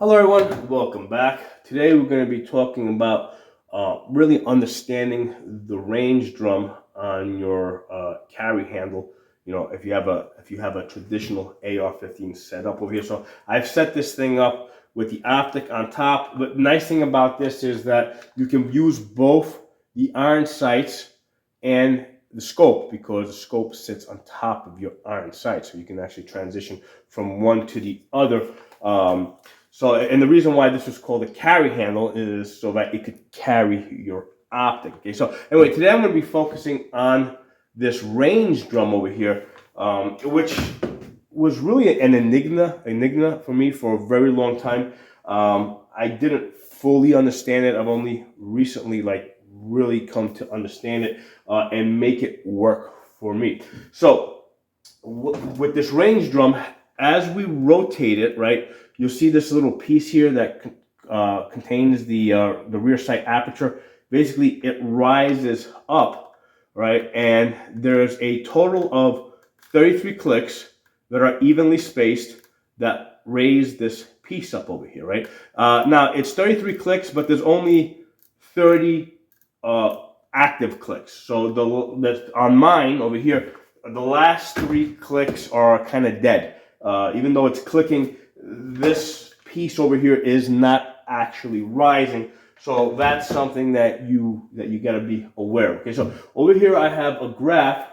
Hello everyone, welcome back. Today we're going to be talking about really understanding the range drum on your carry handle. You know, if you have a traditional AR-15 setup over here. So I've set this thing up with the optic on top. But the nice thing about this is that you can use both the iron sights and the scope, because the scope sits on top of your iron sight, so you can actually transition from one to the other. And the reason why this was called a carry handle is so that it could carry your optic. Okay, so anyway, today I'm going to be focusing on this range drum over here, which was really an enigma for me for a very long time. I didn't fully understand it. I've only recently really come to understand it and make it work for me. So with this range drum, as we rotate it, right, you'll see this little piece here that contains the rear sight aperture. Basically, it rises up, right, and there's a total of 33 clicks that are evenly spaced that raise this piece up over here, right? Now, it's 33 clicks, but there's only 30 active clicks. So on mine over here, the last 3 clicks are kind of dead. Even though it's clicking, this piece over here is not actually rising. So that's something that you got to be aware of. Okay, so over here I have a graph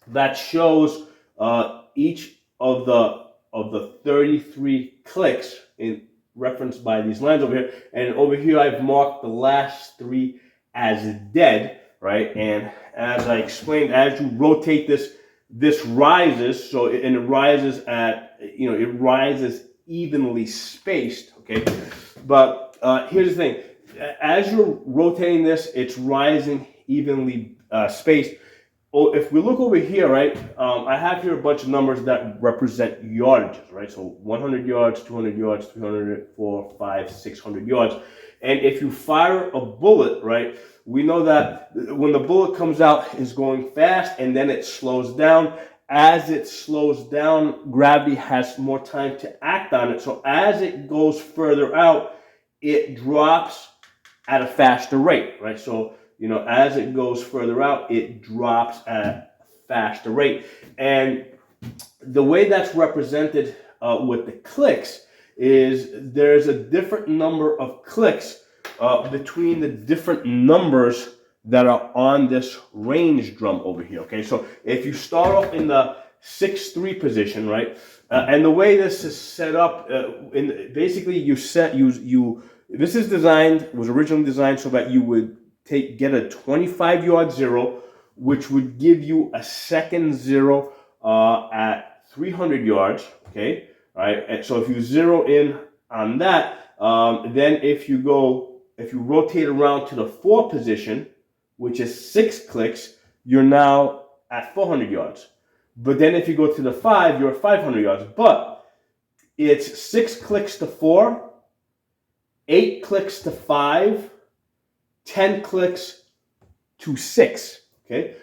that shows each of the 33 clicks in referenced by these lines over here, and over here I've marked the last 3 as dead, right? And as I explained, as you rotate this rises, so it rises at, it rises evenly spaced, okay? But here's the thing, as you're rotating this, it's rising evenly spaced. Well, if we look over here, right, I have here a bunch of numbers that represent yardages, right? So 100 yards, 200 yards, 300, 400, 500, 600 yards. And if you fire a bullet, right, we know that when the bullet comes out, it's going fast and then it slows down. As it slows down, gravity has more time to act on it. So as it goes further out, it drops at a faster rate, right? So, as it goes further out, it drops at a faster rate. And the way that's represented with the clicks is there's a different number of clicks between the different numbers that are on this range drum over here. Okay, so if you start off in the 6-3 position, right, and the way this is set up, basically this was originally designed so that you would get a 25-yard zero, which would give you a second zero at 300 yards. Okay, right. And so if you zero in on that, then if you rotate around to the 4 position, which is 6 clicks, you're now at 400 yards. But then if you go to the 5, you're at 500 yards. But it's 6 clicks to 4, 8 clicks to 5, 10 clicks to 6. Okay,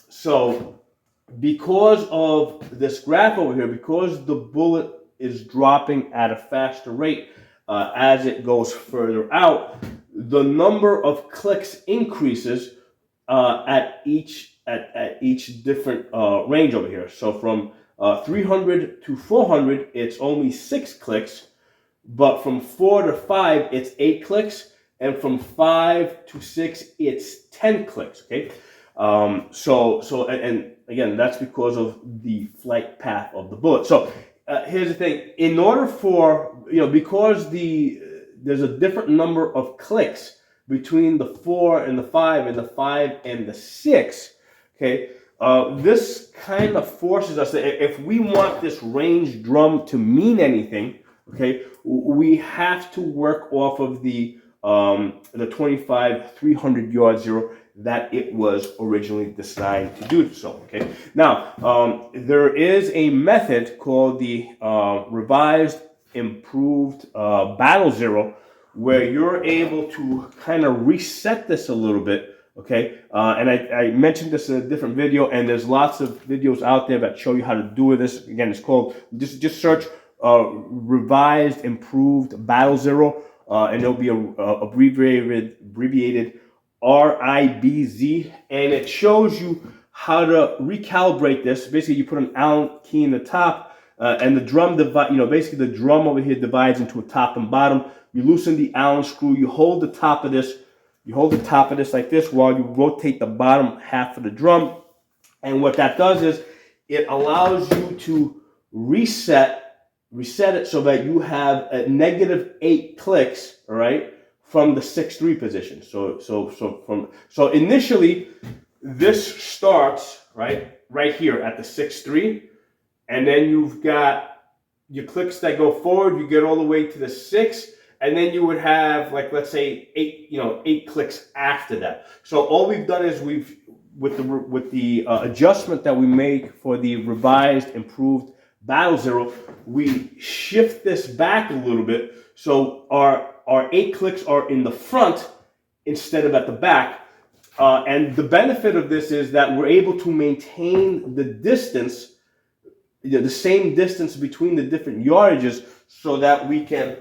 so because of this graph over here, because the bullet is dropping at a faster rate as it goes further out, the number of clicks increases at each different range over here. So from 300 to 400, it's only 6 clicks, but from 4 to 5, it's 8 clicks, and from 5 to 6, it's 10 clicks. Okay, and again, that's because of the flight path of the bullet. So here's the thing: in order for because there's a different number of clicks between the 4 and the 5 and the 5 and the 6. Okay, this kind of forces us that if we want this range drum to mean anything, okay, we have to work off of the 25 300 yard zero that it was originally designed to do so. Okay, now there is a method called the revised improved battle zero, where you're able to kind of reset this a little bit Okay, and I mentioned this in a different video, and there's lots of videos out there that show you how to do this. Again, it's called, just search revised, improved Battle Zero, and there'll be a abbreviated RIBZ, and it shows you how to recalibrate this. Basically, you put an Allen key in the top, and the drum basically the drum over here divides into a top and bottom. You loosen the Allen screw, you hold the top of this. You hold the top of this like this while you rotate the bottom half of the drum. And what that does is it allows you to reset it so that you have a -8 clicks, all right, from the 6-3 position. So initially this starts right here at the 6-3, and then you've got your clicks that go forward, you get all the way to the 6. And then you would have, like, let's say 8 clicks after that. So all we've done is with the adjustment that we make for the revised, improved Battle Zero, we shift this back a little bit. So our 8 clicks are in the front instead of at the back. And the benefit of this is that we're able to maintain the distance, the same distance between the different yardages, so that we can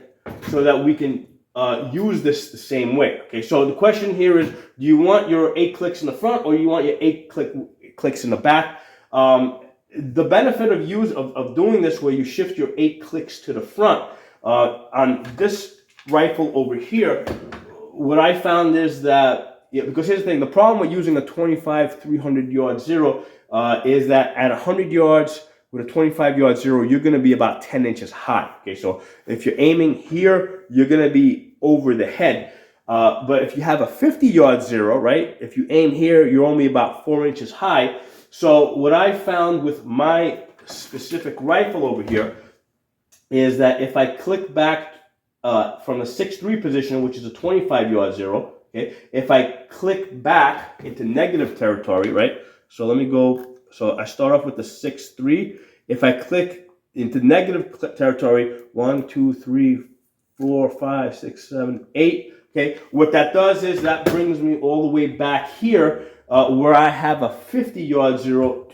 use this the same way. Okay, so the question here is, do you want your 8 clicks in the front, or you want your 8 clicks in the back? The benefit of doing this, where you shift your 8 clicks to the front, on this rifle over here, what I found is that, because here's the thing, the problem with using a 25 300 yard zero is that at 100 yards, with a 25-yard zero, you're going to be about 10 inches high. Okay, so if you're aiming here, you're going to be over the head. But if you have a 50-yard zero, right, if you aim here, you're only about 4 inches high. So what I found with my specific rifle over here is that if I click back from the 6-3 position, which is a 25-yard zero, okay, if I click back into negative territory, right, so let me go. So I start off with the 6-3. If I click into negative territory, 1, 2, 3, 4, 5, 6, 7, 8. Okay, what that does is that brings me all the way back here, where I have a 50-yard zero,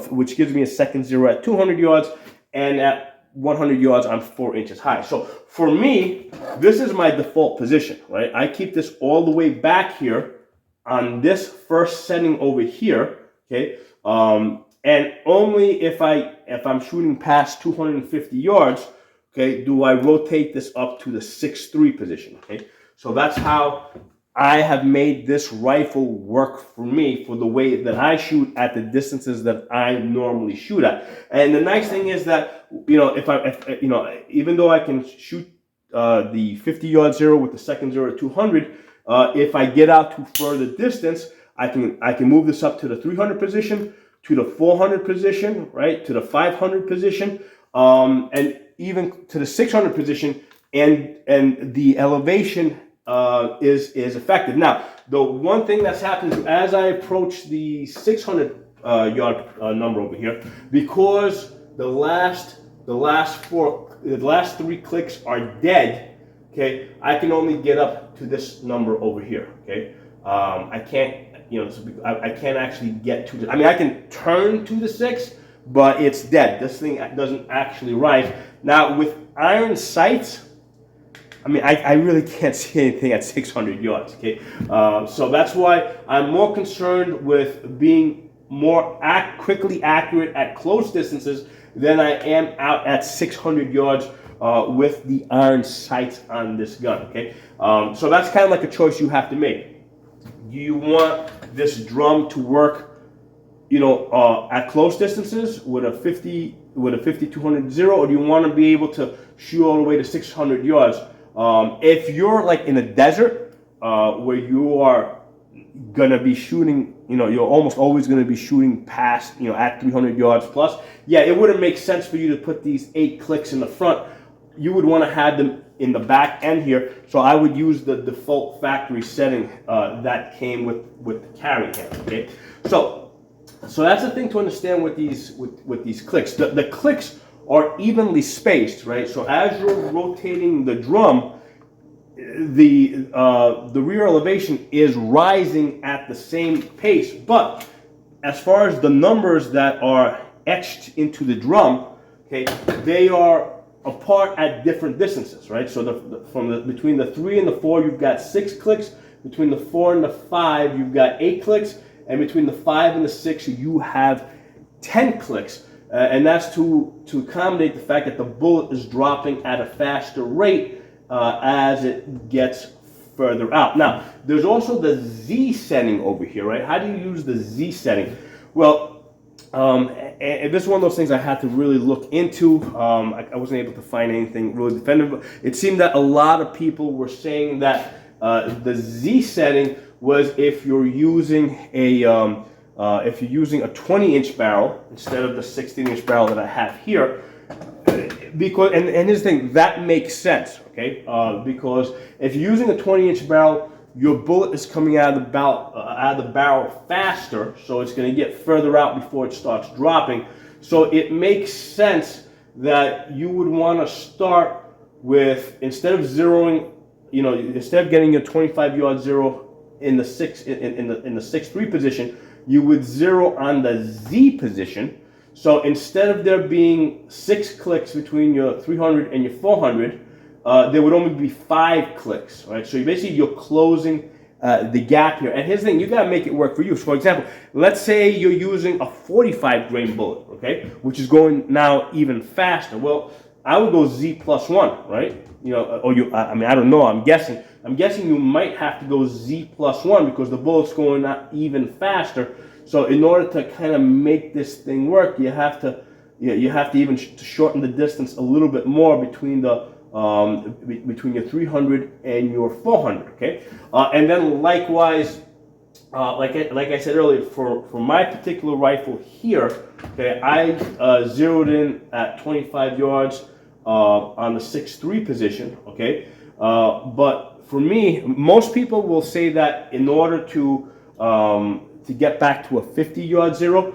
which gives me a second zero at 200 yards, and at 100 yards, I'm 4 inches high. So for me, this is my default position, right? I keep this all the way back here on this first setting over here. Okay. And only if I'm shooting past 250 yards, okay, do I rotate this up to the 6-3 position. Okay, so that's how I have made this rifle work for me, for the way that I shoot at the distances that I normally shoot at. And the nice thing is that, even though I can shoot the 50-yard zero with the second zero at 200, if I get out to further distance, I can move this up to the 300 position, to the 400 position, right, to the 500 position, and even to the 600 position, and the elevation is affected. Now, the one thing that's happened as I approach the 600 yard number over here, because the last 3 clicks are dead. Okay, I can only get up to this number over here. Okay, I can't. I can't actually get to the, I mean, I can turn to the 6, but it's dead. This thing doesn't actually rise. Now, with iron sights, I mean, I really can't see anything at 600 yards, okay? So that's why I'm more concerned with being more quickly accurate at close distances than I am out at 600 yards with the iron sights on this gun, okay? So that's kind of like a choice you have to make. Do you want this drum to work, at close distances with a 200 zero, or do you want to be able to shoot all the way to 600 yards? If you're like in a desert where you are gonna be shooting, you're almost always gonna be shooting past, at 300 yards plus. Yeah, it wouldn't make sense for you to put these 8 clicks in the front. You would want to have them in the back end here. So I would use the default factory setting that came with the carry handle. Okay, so that's the thing to understand with these clicks. The clicks are evenly spaced, right? So as you're rotating the drum, the rear elevation is rising at the same pace, but as far as the numbers that are etched into the drum, okay, they are apart at different distances, right? So between the 3 and the 4, you've got 6 clicks. Between the 4 and the 5, you've got 8 clicks, and between the 5 and the 6, you have 10 clicks. And that's to accommodate the fact that the bullet is dropping at a faster rate as it gets further out. Now, there's also the Z setting over here, right? How do you use the Z setting? Well, and this is one of those things I had to really look into. I wasn't able to find anything really definitive. It seemed that a lot of people were saying that the Z setting was if you're using a 20-inch barrel instead of the 16-inch barrel that I have here. Because and here's the thing, that makes sense, okay? Because if you're using a 20-inch barrel, your bullet is coming out of the barrel faster, so it's going to get further out before it starts dropping. So it makes sense that you would want to start with, instead of zeroing, instead of getting your 25-yard zero in the 6-3 position, you would zero on the Z position. So instead of there being 6 clicks between your 300 and your 400, there would only be 5 clicks, right? So you're closing the gap here. And here's the thing, you gotta make it work for you. So for example, let's say you're using a 45 grain bullet, okay, which is going now even faster. Well, I would go Z plus 1, right? I don't know, I'm guessing you might have to go Z plus 1 because the bullet's going out even faster. So in order to kind of make this thing work, you have to even shorten the distance a little bit more between your 300 and your 400. Okay, and then likewise, like I said earlier, for my particular rifle here, okay, I zeroed in at 25 yards on the 6.3 position. Okay, but for me, most people will say that in order to get back to a 50-yard zero,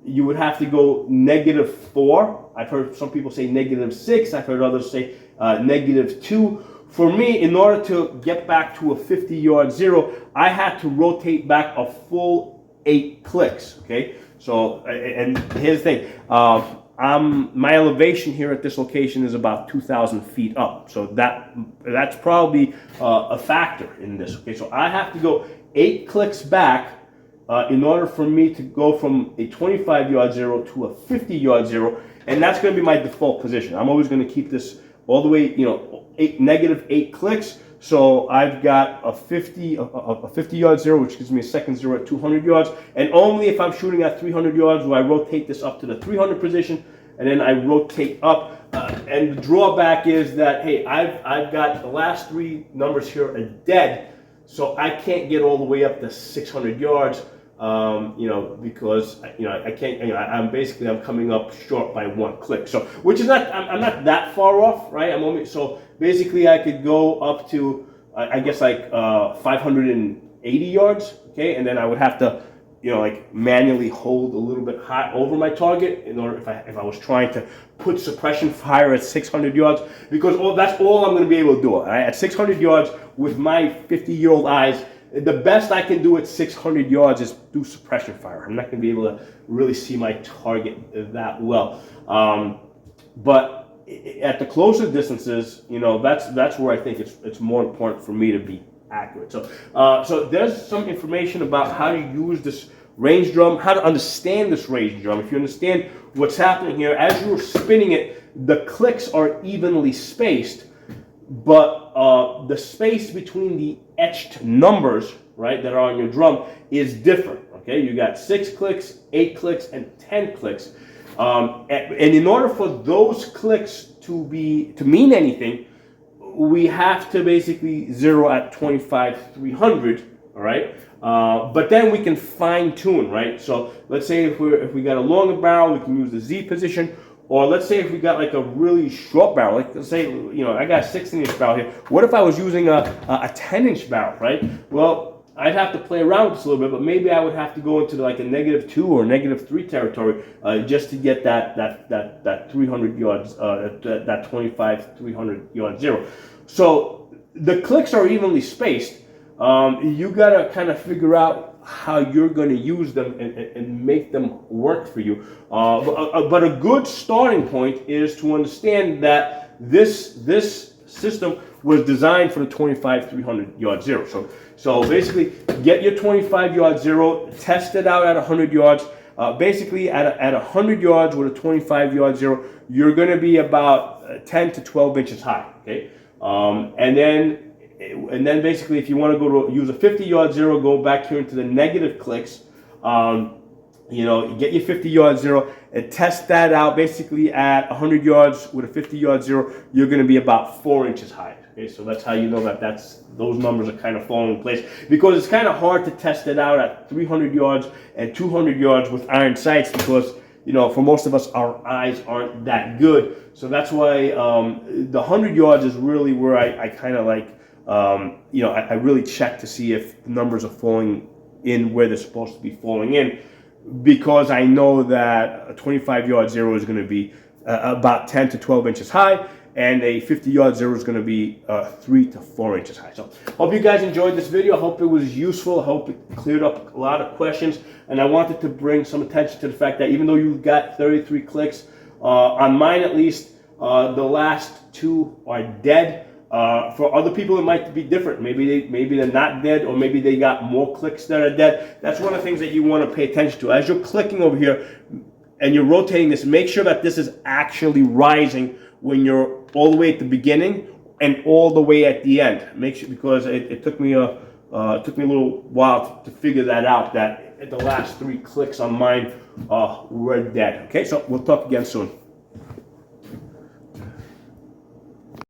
you would have to go -4. I've heard some people say -6. I've heard others say -2. For me, in order to get back to a 50-yard zero, I had to rotate back a full 8 clicks. Okay, so and here's the thing. My elevation here at this location is about 2,000 feet up, so that's probably a factor in this. Okay, so I have to go 8 clicks back in order for me to go from a 25-yard zero to a 50-yard zero, and that's going to be my default position. I'm always going to keep this all the way, -8 clicks. So I've got a 50-yard zero, which gives me a second zero at 200 yards, and only if I'm shooting at 300 yards will I rotate this up to the 300 position, and then I rotate up. And the drawback is that, hey, I've got the last 3 numbers here are dead, so I can't get all the way up to 600 yards. Because I can't. I'm coming up short by 1 click. So, which is not. I'm not that far off, right? So basically I could go up to, I guess, like 580 yards. Okay, and then I would have to, manually hold a little bit high over my target in order if I was trying to put suppression fire at 600 yards, because that's all I'm going to be able to do. Right? At 600 yards with my 50-year-old eyes. The best I can do at 600 yards is do suppression fire. I'm not going to be able to really see my target that well. But at the closer distances, that's where I think it's more important for me to be accurate. So there's some information about how to use this range drum, how to understand this range drum. If you understand what's happening here, as you're spinning it, the clicks are evenly spaced, but the space between the etched numbers, right, that are on your drum is different. Okay, you got 6 clicks, 8 clicks, and 10 clicks. And in order for those clicks to mean anything, we have to basically zero at 25-300. All right, but then we can fine tune, right? So let's say if we got a longer barrel, we can use the Z position. Or let's say if we got like a really short barrel, like let's say, I got a 16-inch barrel here. What if I was using a 10-inch barrel, right? Well, I'd have to play around with this a little bit, but maybe I would have to go into like a -2 or -3 territory just to get that 300 yards, that 25-300 yard zero. So the clicks are evenly spaced. You gotta kind of figure out how you're going to use them and make them work for you. But a good starting point is to understand that this system was designed for the 25 300 yard zero. So basically, get your 25 yard zero, test it out at 100 yards. Basically, at 100 yards with a 25 yard zero, you're going to be about 10 to 12 inches high. Okay, and then basically, if you want to go to use a 50 yard zero, go back here into the negative clicks. Get your 50 yard zero and test that out. Basically, at 100 yards with a 50 yard zero, you're going to be about 4 inches high. Okay, so that's how you know that those numbers are kind of falling in place, because it's kind of hard to test it out at 300 yards and 200 yards with iron sights, because for most of us, our eyes aren't that good. So that's why the 100 yards is really where I kind of like, I really check to see if the numbers are falling in where they're supposed to be falling in, because I know that a 25 yard zero is going to be about 10 to 12 inches high, and a 50 yard zero is going to be 3 to 4 inches high. So hope you guys enjoyed this video. I hope it was useful. I hope it cleared up a lot of questions, and I wanted to bring some attention to the fact that even though you've got 33 clicks, on mine at least, the last 2 are dead. For other people, it might be different. Maybe they're not dead, or maybe they got more clicks that are dead. That's one of the things that you want to pay attention to. As you're clicking over here and you're rotating this, make sure that this is actually rising when you're all the way at the beginning and all the way at the end. Make sure, because it took me a little while to figure that out, that the last 3 clicks on mine were dead. Okay, so we'll talk again soon.